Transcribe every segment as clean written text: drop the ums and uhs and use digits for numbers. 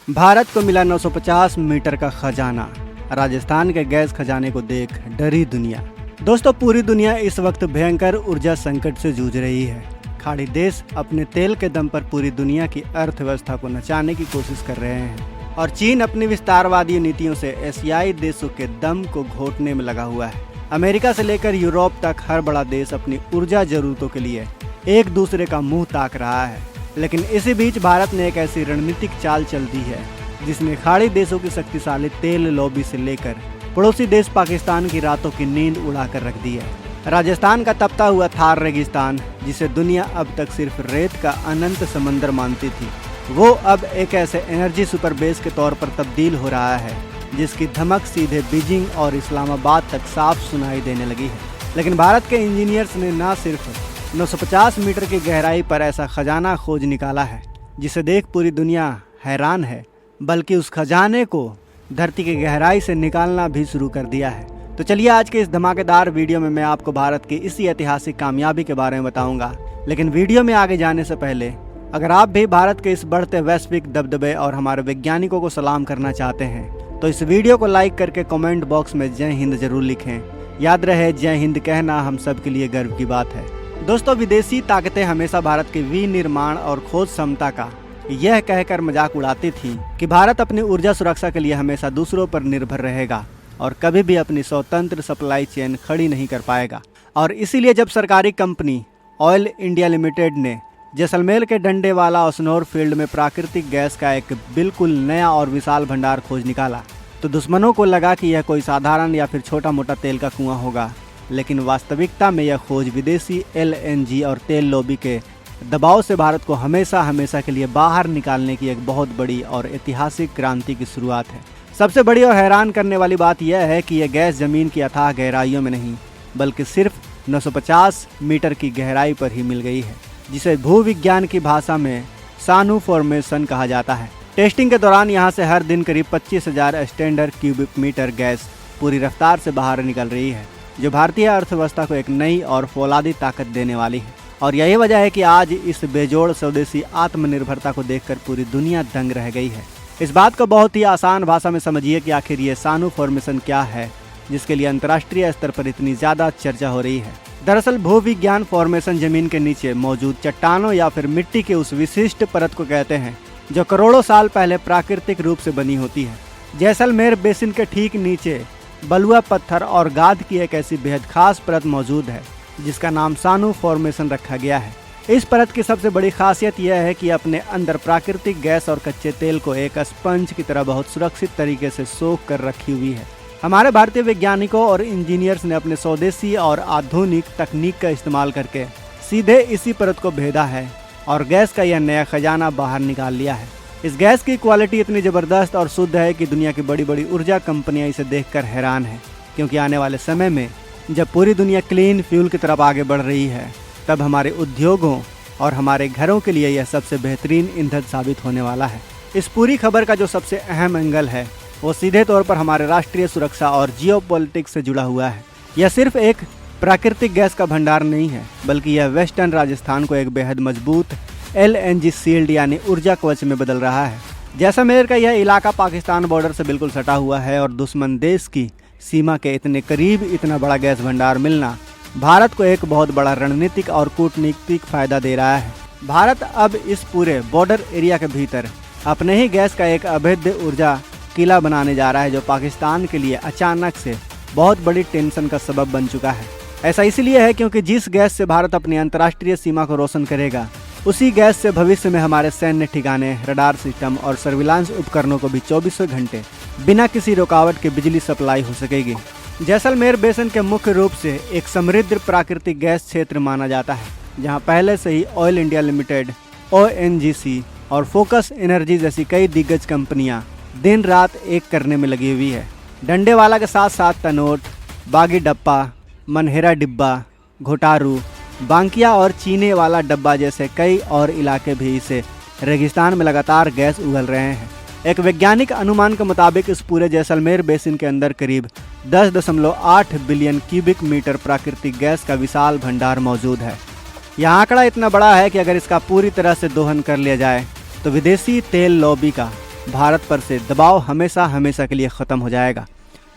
भारत को मिला 950 मीटर का खजाना। राजस्थान के गैस खजाने को देख डरी दुनिया। दोस्तों, पूरी दुनिया इस वक्त भयंकर ऊर्जा संकट से जूझ रही है। खाड़ी देश अपने तेल के दम पर पूरी दुनिया की अर्थव्यवस्था को नचाने की कोशिश कर रहे हैं और चीन अपनी विस्तारवादी नीतियों से एशियाई देशों के दम को घोटने में लगा हुआ है। अमेरिका से लेकर यूरोप तक हर बड़ा देश अपनी ऊर्जा जरूरतों के लिए एक दूसरे का मुंह ताक रहा है। लेकिन इसी बीच भारत ने एक ऐसी रणनीतिक चाल चल दी है जिसने खाड़ी देशों की शक्तिशाली तेल लॉबी से लेकर पड़ोसी देश पाकिस्तान की रातों की नींद उड़ाकर रख दी है। राजस्थान का तपता हुआ थार रेगिस्तान, जिसे दुनिया अब तक सिर्फ रेत का अनंत समंदर मानती थी, वो अब एक ऐसे एनर्जी सुपर बेस के तौर पर तब्दील हो रहा है जिसकी धमक सीधे बीजिंग और इस्लामाबाद तक साफ सुनाई देने लगी है। लेकिन भारत के इंजीनियर्स ने न सिर्फ 950 मीटर की गहराई पर ऐसा खजाना खोज निकाला है जिसे देख पूरी दुनिया हैरान है, बल्कि उस खजाने को धरती की गहराई से निकालना भी शुरू कर दिया है। तो चलिए आज के इस धमाकेदार वीडियो में मैं आपको भारत की इसी ऐतिहासिक कामयाबी के बारे में बताऊंगा। लेकिन वीडियो में आगे जाने से पहले अगर आप भी भारत के इस बढ़ते वैश्विक दबदबे और हमारे वैज्ञानिकों को सलाम करना चाहते हैं तो इस वीडियो को लाइक करके कमेंट बॉक्स में जय हिंद जरूर लिखें। याद रहे, जय हिंद कहना हम सब के लिए गर्व की बात है। दोस्तों, विदेशी ताकतें हमेशा भारत के विनिर्माण और खोज क्षमता का यह कहकर मजाक उड़ाती थी कि भारत अपनी ऊर्जा सुरक्षा के लिए हमेशा दूसरों पर निर्भर रहेगा और कभी भी अपनी स्वतंत्र सप्लाई चेन खड़ी नहीं कर पाएगा। और इसीलिए जब सरकारी कंपनी ऑयल इंडिया लिमिटेड ने जैसलमेर के डंडेवाला ओसनोर फील्ड में प्राकृतिक गैस का एक बिल्कुल नया और विशाल भंडार खोज निकाला तो दुश्मनों को लगा कि यह कोई साधारण या फिर छोटा मोटा तेल का कुआं होगा। लेकिन वास्तविकता में यह खोज विदेशी एलएनजी और तेल लॉबी के दबाव से भारत को हमेशा के लिए बाहर निकालने की एक बहुत बड़ी और ऐतिहासिक क्रांति की शुरुआत है। सबसे बड़ी और हैरान करने वाली बात यह है कि यह गैस जमीन की अथाह गहराइयों में नहीं बल्कि सिर्फ 950 मीटर की गहराई पर ही मिल गई है, जिसे भूविज्ञान की भाषा में सानू फॉर्मेशन कहा जाता है। टेस्टिंग के दौरान यहाँ से हर दिन करीब 25,000 स्टैंडर्ड क्यूबिक मीटर गैस पूरी रफ्तार से बाहर निकल रही है, जो भारतीय अर्थव्यवस्था को एक नई और फौलादी ताकत देने वाली है। और यही वजह है कि आज इस बेजोड़ स्वदेशी आत्मनिर्भरता को देखकर पूरी दुनिया दंग रह गई है। इस बात को बहुत ही आसान भाषा में समझिए कि आखिर ये सानू फॉर्मेशन क्या है जिसके लिए अंतर्राष्ट्रीय स्तर पर इतनी ज्यादा चर्चा हो रही है। दरअसल भूविज्ञान फॉर्मेशन जमीन के नीचे मौजूद चट्टानों या फिर मिट्टी के उस विशिष्ट परत को कहते हैं जो करोड़ों साल पहले प्राकृतिक रूप से बनी होती है। जैसलमेर बेसिन के ठीक नीचे बलुआ पत्थर और गाद की एक ऐसी बेहद खास परत मौजूद है जिसका नाम सानू फॉर्मेशन रखा गया है। इस परत की सबसे बड़ी खासियत यह है कि अपने अंदर प्राकृतिक गैस और कच्चे तेल को एक स्पंज की तरह बहुत सुरक्षित तरीके से सोख कर रखी हुई है। हमारे भारतीय वैज्ञानिकों और इंजीनियर्स ने अपने स्वदेशी और आधुनिक तकनीक का इस्तेमाल करके सीधे इसी परत को भेदा है और गैस का यह नया खजाना बाहर निकाल लिया है। इस गैस की क्वालिटी इतनी ज़बरदस्त और शुद्ध है कि दुनिया की बड़ी बड़ी ऊर्जा कंपनियां इसे देखकर हैरान हैं, क्योंकि आने वाले समय में जब पूरी दुनिया क्लीन फ्यूल की तरफ आगे बढ़ रही है तब हमारे उद्योगों और हमारे घरों के लिए यह सबसे बेहतरीन ईंधन साबित होने वाला है। इस पूरी खबर का जो सबसे अहम एंगल है वो सीधे तौर पर हमारे राष्ट्रीय सुरक्षा और जियोपॉलिटिक्स से जुड़ा हुआ है। यह सिर्फ एक प्राकृतिक गैस का भंडार नहीं है बल्कि यह वेस्टर्न राजस्थान को एक बेहद मजबूत एलएनजी शील्ड यानी ऊर्जा कवच में बदल रहा है। जैसलमेर का यह इलाका पाकिस्तान बॉर्डर से बिल्कुल सटा हुआ है और दुश्मन देश की सीमा के इतने करीब इतना बड़ा गैस भंडार मिलना भारत को एक बहुत बड़ा रणनीतिक और कूटनीतिक फायदा दे रहा है। भारत अब इस पूरे बॉर्डर एरिया के भीतर अपने ही गैस का एक अभेद्य ऊर्जा किला बनाने जा रहा है जो पाकिस्तान के लिए अचानक से बहुत बड़ी टेंशन का सबब बन चुका है। ऐसा इसलिए है क्योंकि जिस गैस से भारत अपनी अंतर्राष्ट्रीय सीमा को रोशन करेगा उसी गैस से भविष्य में हमारे सैन्य ठिकाने, रडार सिस्टम और सर्विलांस उपकरणों को भी 24 घंटे बिना किसी रुकावट के बिजली सप्लाई हो सकेगी। जैसलमेर बेसिन के मुख्य रूप से एक समृद्ध प्राकृतिक गैस क्षेत्र माना जाता है, जहां पहले से ही ऑयल इंडिया लिमिटेड, ओएनजीसी और फोकस एनर्जी जैसी कई दिग्गज कंपनियां दिन रात एक करने में लगी हुई है। डंडेवाला के साथ साथ तनोट, बागी डप्पा, मनहेरा डिब्बा, घोटारू, बांकिया और चीने वाला डब्बा जैसे कई और इलाके भी इसे रेगिस्तान में लगातार गैस उगल रहे हैं। एक वैज्ञानिक अनुमान के मुताबिक इस पूरे जैसलमेर बेसिन के अंदर करीब 10.8 बिलियन क्यूबिक मीटर प्राकृतिक गैस का विशाल भंडार मौजूद है। यह आंकड़ा इतना बड़ा है कि अगर इसका पूरी तरह से दोहन कर लिया जाए तो विदेशी तेल लॉबी का भारत पर से दबाव हमेशा हमेशा के लिए ख़त्म हो जाएगा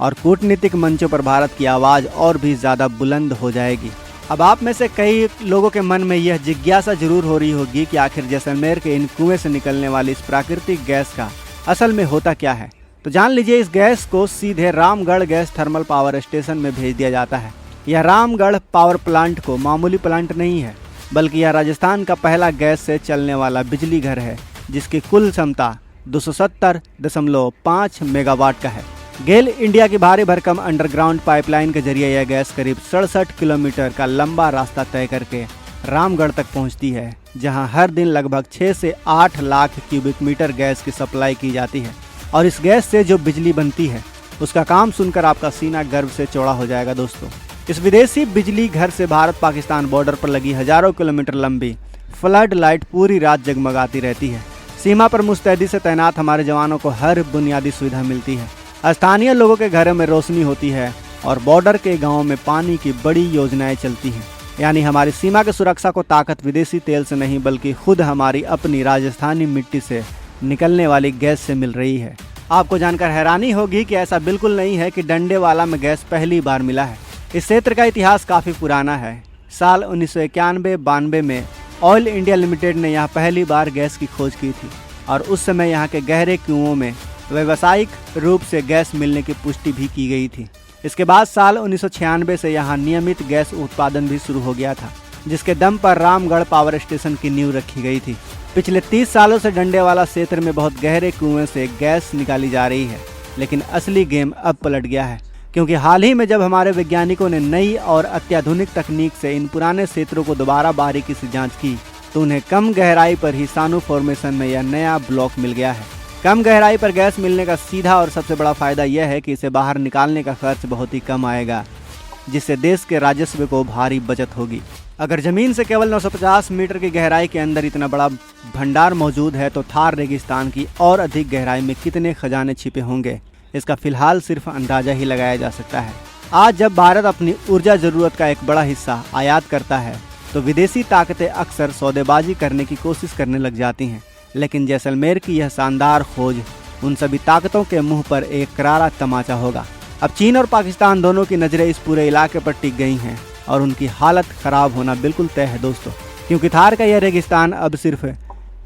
और कूटनीतिक मंचों पर भारत की आवाज़ और भी ज़्यादा बुलंद हो जाएगी। अब आप में से कई लोगों के मन में यह जिज्ञासा जरूर हो रही होगी कि आखिर जैसलमेर के इन कुएं से निकलने वाली इस प्राकृतिक गैस का असल में होता क्या है। तो जान लीजिए, इस गैस को सीधे Ramgarh gas thermal power station में भेज दिया जाता है। यह रामगढ़ पावर प्लांट को मामूली प्लांट नहीं है, बल्कि यह राजस्थान का पहला गैस से चलने वाला बिजली घर है जिसकी कुल क्षमता 270.5 मेगावाट का है। गेल इंडिया की भारी भरकम अंडरग्राउंड पाइपलाइन के जरिए यह गैस करीब 67 किलोमीटर का लंबा रास्ता तय करके रामगढ़ तक पहुंचती है, जहां हर दिन लगभग 6 से 8 लाख क्यूबिक मीटर गैस की सप्लाई की जाती है। और इस गैस से जो बिजली बनती है उसका काम सुनकर आपका सीना गर्व से चौड़ा हो जाएगा। दोस्तों, इस विदेशी बिजली घर से भारत पाकिस्तान बॉर्डर पर लगी हजारों किलोमीटर लंबी फ्लड लाइट पूरी रात जगमगाती रहती है। सीमा पर मुस्तैदी से तैनात हमारे जवानों को हर बुनियादी सुविधा मिलती है। स्थानीय लोगों के घरों में रोशनी होती है और बॉर्डर के गांवों में पानी की बड़ी योजनाएं चलती हैं। यानी हमारी सीमा की सुरक्षा को ताकत विदेशी तेल से नहीं, बल्कि खुद हमारी अपनी राजस्थानी मिट्टी से निकलने वाली गैस से मिल रही है। आपको जानकर हैरानी होगी कि ऐसा बिल्कुल नहीं है कि डंडेवाला में गैस पहली बार मिला है। इस क्षेत्र का इतिहास काफ़ी पुराना है। साल 1991-92 में ऑयल इंडिया लिमिटेड ने यहाँ पहली बार गैस की खोज की थी और उस समय यहाँ के गहरे कुओं में व्यावसायिक रूप से गैस मिलने की पुष्टि भी की गई थी। इसके बाद साल 1996 से यहाँ नियमित गैस उत्पादन भी शुरू हो गया था, जिसके दम पर रामगढ़ पावर स्टेशन की नींव रखी गई थी। पिछले 30 सालों से डंडेवाला क्षेत्र में बहुत गहरे कुएं से गैस निकाली जा रही है, लेकिन असली गेम अब पलट गया है, क्योंकि हाल ही में जब हमारे वैज्ञानिकों ने नई और अत्याधुनिक तकनीक से इन पुराने क्षेत्रों को दोबारा बारीकी से जांच की, तो उन्हें कम गहराई पर ही सानू फॉर्मेशन में यह नया ब्लॉक मिल गया है। कम गहराई पर गैस मिलने का सीधा और सबसे बड़ा फायदा यह है कि इसे बाहर निकालने का खर्च बहुत ही कम आएगा, जिससे देश के राजस्व को भारी बचत होगी। अगर जमीन से केवल 950 मीटर की गहराई के अंदर इतना बड़ा भंडार मौजूद है, तो थार रेगिस्तान की और अधिक गहराई में कितने खजाने छिपे होंगे, इसका फिलहाल सिर्फ अंदाजा ही लगाया जा सकता है। आज जब भारत अपनी ऊर्जा जरूरत का एक बड़ा हिस्सा आयात करता है, तो विदेशी ताकतें अक्सर सौदेबाजी करने की कोशिश करने लग जाती हैं। लेकिन जैसलमेर की यह शानदार खोज उन सभी ताकतों के मुंह पर एक करारा तमाचा होगा। अब चीन और पाकिस्तान दोनों की नज़रें इस पूरे इलाके पर टिक गई हैं और उनकी हालत खराब होना बिल्कुल तय है दोस्तों, क्योंकि थार का यह रेगिस्तान अब सिर्फ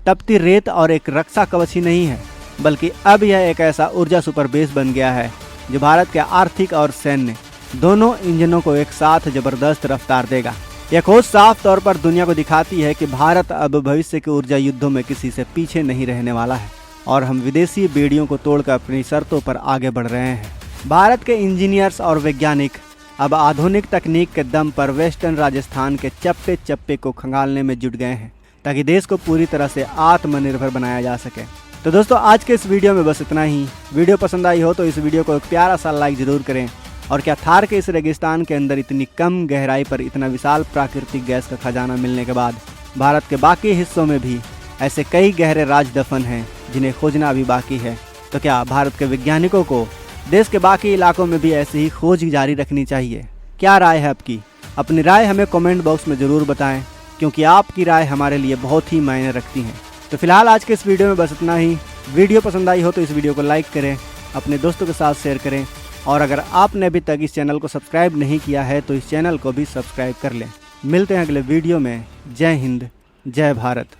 तपती रेत और एक रक्षा कवच ही नहीं है, बल्कि अब यह एक ऐसा ऊर्जा सुपर बेस बन गया है जो भारत के आर्थिक और सैन्य दोनों इंजनों को एक साथ जबरदस्त रफ्तार देगा। यह खोज साफ तौर पर दुनिया को दिखाती है कि भारत अब भविष्य के ऊर्जा युद्धों में किसी से पीछे नहीं रहने वाला है और हम विदेशी बेड़ियों को तोड़कर अपनी शर्तों पर आगे बढ़ रहे हैं। भारत के इंजीनियर्स और वैज्ञानिक अब आधुनिक तकनीक के दम पर वेस्टर्न राजस्थान के चप्पे चप्पे को खंगालने में जुट गए हैं, ताकि देश को पूरी तरह से आत्मनिर्भर बनाया जा सके। तो दोस्तों, आज के इस वीडियो में बस इतना ही। वीडियो पसंद आई हो तो इस वीडियो को एक प्यारा सा लाइक जरूर करें। और क्या थार के इस रेगिस्तान के अंदर इतनी कम गहराई पर इतना विशाल प्राकृतिक गैस का खजाना मिलने के बाद भारत के बाकी हिस्सों में भी ऐसे कई गहरे राज दफन हैं जिन्हें खोजना अभी बाकी है? तो क्या भारत के वैज्ञानिकों को देश के बाकी इलाकों में भी ऐसे ही खोज जारी रखनी चाहिए? क्या राय है आपकी? अपनी राय हमें कमेंट बॉक्स में ज़रूर बताएं, क्योंकि आपकी राय हमारे लिए बहुत ही मायने रखती है। तो फिलहाल आज के इस वीडियो में बस इतना ही। वीडियो पसंद आई हो तो इस वीडियो को लाइक करें, अपने दोस्तों के साथ शेयर करें, और अगर आपने अभी तक इस चैनल को सब्सक्राइब नहीं किया है तो इस चैनल को भी सब्सक्राइब कर लें। मिलते हैं अगले वीडियो में। जय हिंद, जय भारत।